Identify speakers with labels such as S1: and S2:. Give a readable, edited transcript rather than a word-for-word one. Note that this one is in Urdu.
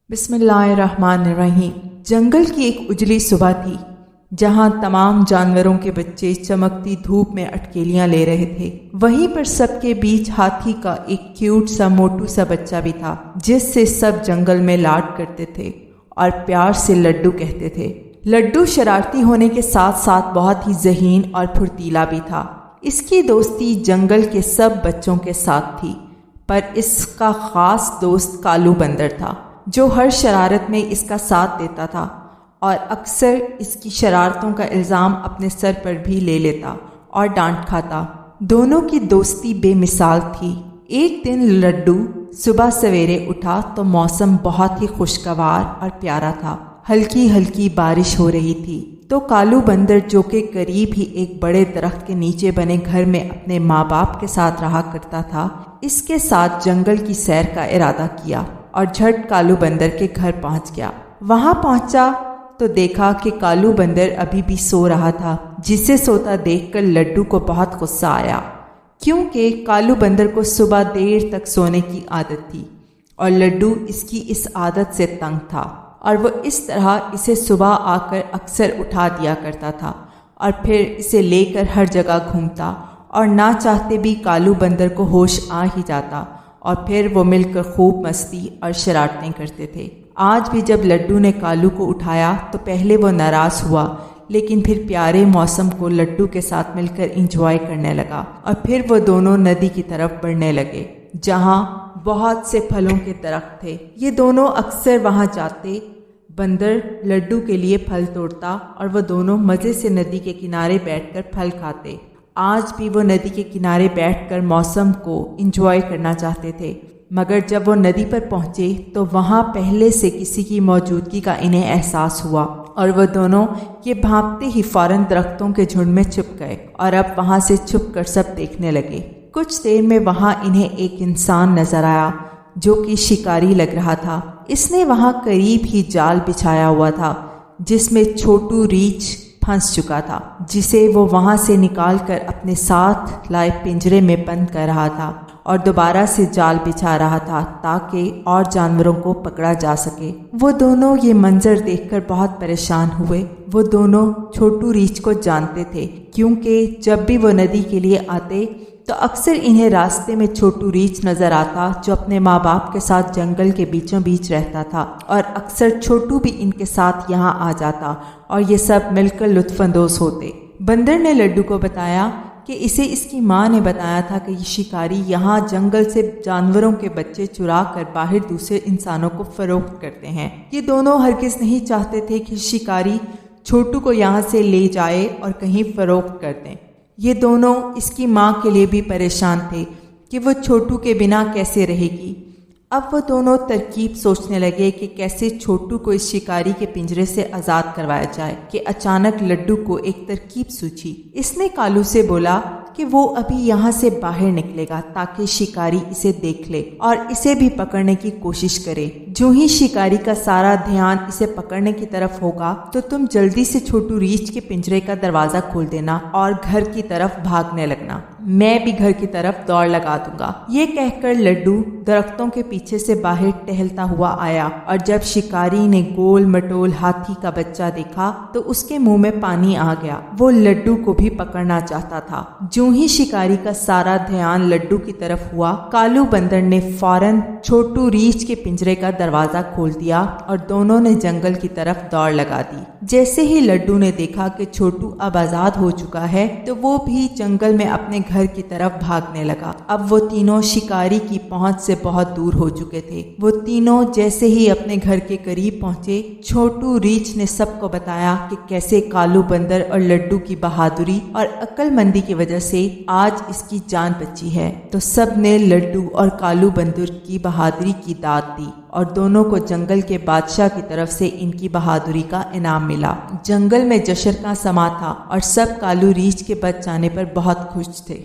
S1: بسم اللہ الرحمن الرحیم۔ جنگل کی ایک اجلی صبح تھی جہاں تمام جانوروں کے بچے چمکتی دھوپ میں اٹکیلیاں لے رہے تھے۔ وہیں پر سب کے بیچ ہاتھی کا ایک کیوٹ سا موٹو سا بچہ بھی تھا جس سے سب جنگل میں لاڈ کرتے تھے اور پیار سے لڈو کہتے تھے۔ لڈو شرارتی ہونے کے ساتھ ساتھ بہت ہی ذہین اور پھرتیلا بھی تھا۔ اس کی دوستی جنگل کے سب بچوں کے ساتھ تھی، پر اس کا خاص دوست کالو بندر تھا جو ہر شرارت میں اس کا ساتھ دیتا تھا اور اکثر اس کی شرارتوں کا الزام اپنے سر پر بھی لے لیتا اور ڈانٹ کھاتا۔ دونوں کی دوستی بے مثال تھی۔ ایک دن لڈو صبح سویرے اٹھا تو موسم بہت ہی خوشگوار اور پیارا تھا۔ ہلکی ہلکی بارش ہو رہی تھی تو کالو بندر جو کہ قریب ہی ایک بڑے درخت کے نیچے بنے گھر میں اپنے ماں باپ کے ساتھ رہا کرتا تھا، اس کے ساتھ جنگل کی سیر کا ارادہ کیا اور جھٹ کالو بندر کے گھر پہنچ گیا۔ وہاں پہنچا تو دیکھا کہ کالو بندر ابھی بھی سو رہا تھا، جسے سوتا دیکھ کر لڈو کو بہت غصہ آیا، کیونکہ کالو بندر کو صبح دیر تک سونے کی عادت تھی اور لڈو اس کی اس عادت سے تنگ تھا اور وہ اس طرح اسے صبح آ کر اکثر اٹھا دیا کرتا تھا اور پھر اسے لے کر ہر جگہ گھومتا اور نہ چاہتے بھی کالو بندر کو ہوش آ ہی جاتا اور پھر وہ مل کر خوب مستی اور شرارتیں کرتے تھے۔ آج بھی جب لڈو نے کالو کو اٹھایا تو پہلے وہ ناراض ہوا، لیکن پھر پیارے موسم کو لڈو کے ساتھ مل کر انجوائے کرنے لگا اور پھر وہ دونوں ندی کی طرف بڑھنے لگے جہاں بہت سے پھلوں کے درخت تھے۔ یہ دونوں اکثر وہاں جاتے، بندر لڈو کے لیے پھل توڑتا اور وہ دونوں مزے سے ندی کے کنارے بیٹھ کر پھل کھاتے۔ آج بھی وہ ندی کے کنارے بیٹھ کر موسم کو انجوائے کرنا چاہتے تھے، مگر جب وہ ندی پر پہنچے تو وہاں پہلے سے کسی کی موجودگی کا انہیں احساس ہوا اور وہ دونوں یہ بھانپتے ہی فوراً درختوں کے جھنڈ میں چھپ گئے اور اب وہاں سے چھپ کر سب دیکھنے لگے۔ کچھ دیر میں وہاں انہیں ایک انسان نظر آیا جو کہ شکاری لگ رہا تھا۔ اس نے وہاں قریب ہی جال بچھایا ہوا تھا جس میں چھوٹو ریچھ پھنس چکا تھا، جسے وہ وہاں سے نکال کر اپنے ساتھ لائے پنجرے میں بند کر رہا تھا اور دوبارہ سے جال بچھا رہا تھا تاکہ اور جانوروں کو پکڑا جا سکے۔ وہ دونوں یہ منظر دیکھ کر بہت پریشان ہوئے۔ وہ دونوں چھوٹو ریچھ کو جانتے تھے، کیونکہ جب بھی وہ ندی کے لیے آتے تو اکثر انہیں راستے میں چھوٹو ریچھ نظر آتا جو اپنے ماں باپ کے ساتھ جنگل کے بیچوں بیچ رہتا تھا، اور اکثر چھوٹو بھی ان کے ساتھ یہاں آ جاتا اور یہ سب مل کر لطف اندوز ہوتے۔ بندر نے لڈو کو بتایا کہ اسے اس کی ماں نے بتایا تھا کہ یہ شکاری یہاں جنگل سے جانوروں کے بچے چرا کر باہر دوسرے انسانوں کو فروخت کرتے ہیں۔ یہ دونوں ہرگز نہیں چاہتے تھے کہ شکاری چھوٹو کو یہاں سے لے جائے اور کہیں فروخت کر دیں۔ یہ دونوں اس کی ماں کے لیے بھی پریشان تھے کہ وہ چھوٹو کے بنا کیسے رہے گی۔ اب وہ دونوں ترکیب سوچنے لگے کہ کیسے چھوٹو کو اس شکاری کے پنجرے سے آزاد کروایا جائے کہ اچانک لڈو کو ایک ترکیب سوچی۔ اس نے کالو سے بولا کہ وہ ابھی یہاں سے باہر نکلے گا تاکہ شکاری اسے دیکھ لے اور اسے بھی پکڑنے کی کوشش کرے۔ جو ہی شکاری کا سارا دھیان اسے پکڑنے کی طرف ہوگا تو تم جلدی سے چھوٹو ریچھ کے پنجرے کا دروازہ کھول دینا اور گھر کی طرف بھاگنے لگنا، میں بھی گھر کی طرف دوڑ لگا دوں گا۔ یہ کہہ کر لڈو درختوں کے پیچھے سے باہر ٹہلتا ہوا آیا اور جب شکاری نے گول مٹول ہاتھی کا بچہ دیکھا تو اس کے منہ میں پانی آ گیا۔ وہ لڈو کو بھی پکڑنا چاہتا تھا۔ جو ہی شکاری کا سارا دھیان لڈو کی طرف ہوا، کالو بندر نے فوراً چھوٹو ریچھ کے پنجرے کا دروازہ کھول دیا اور دونوں نے جنگل کی طرف دوڑ لگا دی۔ جیسے ہی لڈو نے دیکھا کہ چھوٹو اب آزاد ہو چکا ہے تو وہ بھی جنگل میں اپنے گھر کی طرف بھاگنے لگا۔ اب وہ تینوں شکاری کی پہنچ سے بہت دور ہو چکے تھے۔ وہ تینوں جیسے ہی اپنے گھر کے قریب پہنچے، چھوٹو ریچھ نے سب کو بتایا کہ کیسے کالو بندر اور لڈو کی بہادری اور عقل مندی کی وجہ سے آج اس کی جان بچی ہے۔ تو سب نے لڈو اور کالو بندر کی بہادری کی داد دی اور دونوں کو جنگل کے بادشاہ کی طرف سے ان کی بہادری کا انعام ملا۔ جنگل میں جشن کا سما تھا اور سب کالو ریچھ کے بچ جانے پر بہت خوش تھے۔